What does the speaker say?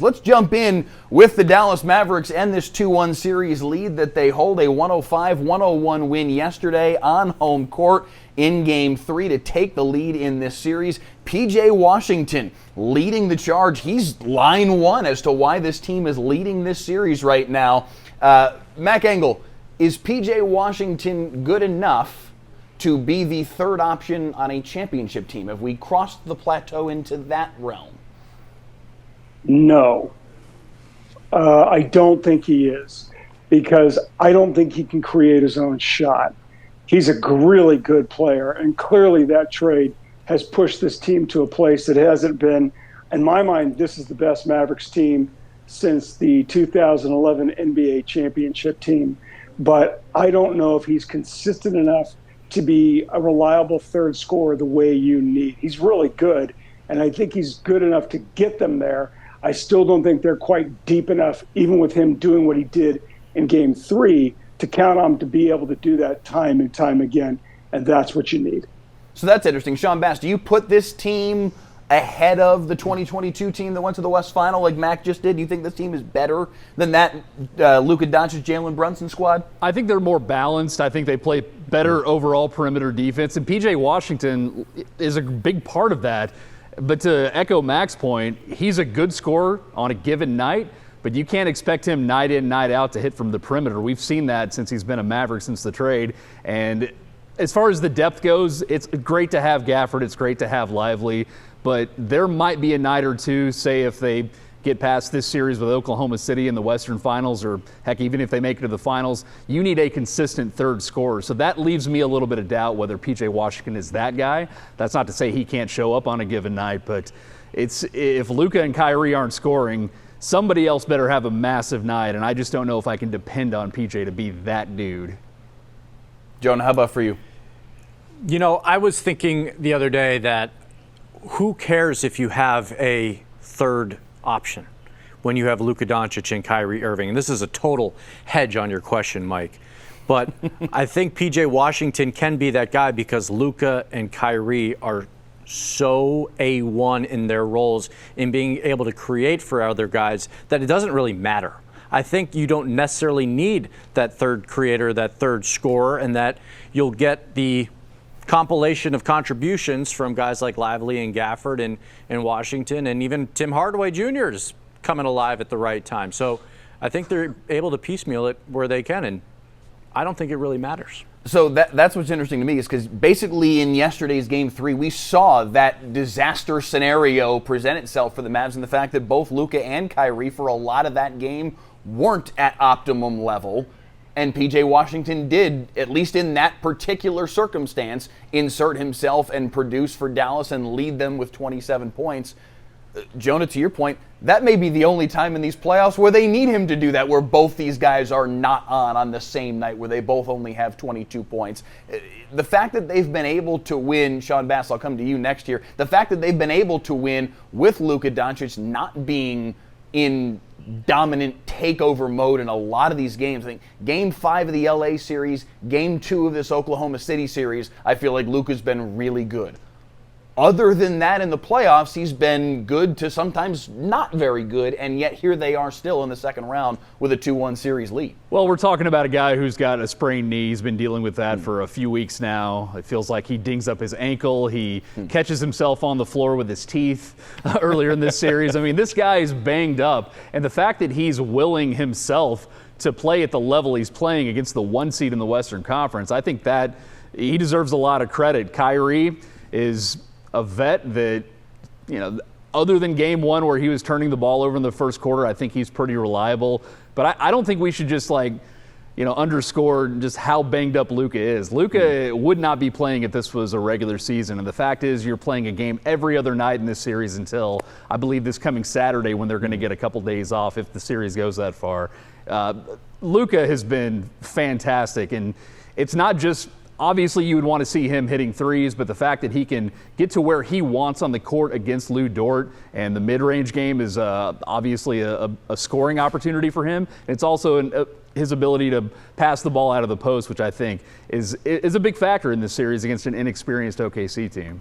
Let's jump in with the Dallas Mavericks and this 2-1 series lead that they hold. A 105-101 win yesterday on home court in Game 3 to take the lead in this series. P.J. Washington leading the charge. He's line one as to why this team is leading this series right now. Mac Engel, is P.J. Washington good enough to be the third option on a championship team? Have we crossed the plateau into that realm? No. I don't think he is, because I don't think he can create his own shot. He's a really good player, and clearly that trade has pushed this team to a place that hasn't been. In my mind, this is the best Mavericks team since the 2011 NBA championship team. But I don't know if he's consistent enough to be a reliable third scorer the way you need. He's really good, and I think he's good enough to get them there. I still don't think they're quite deep enough, even with him doing what he did in Game 3, to count on him to be able to do that time and time again, and that's what you need. So that's interesting. Sean Bass, do you put this team ahead of the 2022 team that went to the West Final like Mac just did? Do you think this team is better than that Luka Doncic, Jalen Brunson squad? I think they're more balanced. I think they play better overall perimeter defense, and P.J. Washington is a big part of that. But to echo Mac's point, he's a good scorer on a given night, but you can't expect him night in, night out to hit from the perimeter. We've seen that since he's been a Maverick since the trade. And as far as the depth goes, it's great to have Gafford. It's great to have Lively. But there might be a night or two, say if they get past this series with Oklahoma City in the Western Finals, or heck, even if they make it to the finals, you need a consistent third scorer. So that leaves me a little bit of doubt whether P.J. Washington is that guy. That's not to say he can't show up on a given night, but if Luka and Kyrie aren't scoring, somebody else better have a massive night, and I just don't know if I can depend on P.J. to be that dude. Jonah, how about for you? You know, I was thinking the other day that who cares if you have a third option when you have Luka Doncic and Kyrie Irving? And this is a total hedge on your question, Mike. But I think P.J. Washington can be that guy because Luka and Kyrie are so A1 in their roles in being able to create for other guys that it doesn't really matter. I think you don't necessarily need that third creator, that third scorer, and that you'll get the compilation of contributions from guys like Lively and Gafford and Washington, and even Tim Hardaway Jr. is coming alive at the right time. So I think they're able to piecemeal it where they can, and I don't think it really matters. So that's what's interesting to me, is because basically in yesterday's Game 3, we saw that disaster scenario present itself for the Mavs, and the fact that both Luka and Kyrie for a lot of that game weren't at optimum level. And P.J. Washington did, at least in that particular circumstance, insert himself and produce for Dallas and lead them with 27 points. Jonah, to your point, that may be the only time in these playoffs where they need him to do that, where both these guys are not on the same night, where they both only have 22 points. The fact that they've been able to win, Sean Bass, I'll come to you next year, the fact that they've been able to win with Luka Doncic not being in dominant takeover mode in a lot of these games. I think Game 5 of the LA series, Game 2 of this Oklahoma City series, I feel like Luka's been really good. Other than that, in the playoffs, he's been good to sometimes not very good, and yet here they are still in the second round with a 2-1 series lead. Well, we're talking about a guy who's got a sprained knee. He's been dealing with that for a few weeks now. It feels like he dings up his ankle. He catches himself on the floor with his teeth earlier in this series. I mean, this guy is banged up, and the fact that he's willing himself to play at the level he's playing against the 1 seed in the Western Conference, I think that he deserves a lot of credit. Kyrie is a vet that, you know, other than Game 1 where he was turning the ball over in the first quarter, I think he's pretty reliable. But I don't think we should just, like, you know, underscore just how banged up Luka is. Luka would not be playing if this was a regular season. And the fact is you're playing a game every other night in this series until, I believe, this coming Saturday when they're going to get a couple days off if the series goes that far. Luka has been fantastic. And it's not just, obviously, you would want to see him hitting threes, but the fact that he can get to where he wants on the court against Lou Dort, and the mid-range game is obviously a scoring opportunity for him. It's also his ability to pass the ball out of the post, which I think is a big factor in this series against an inexperienced OKC team.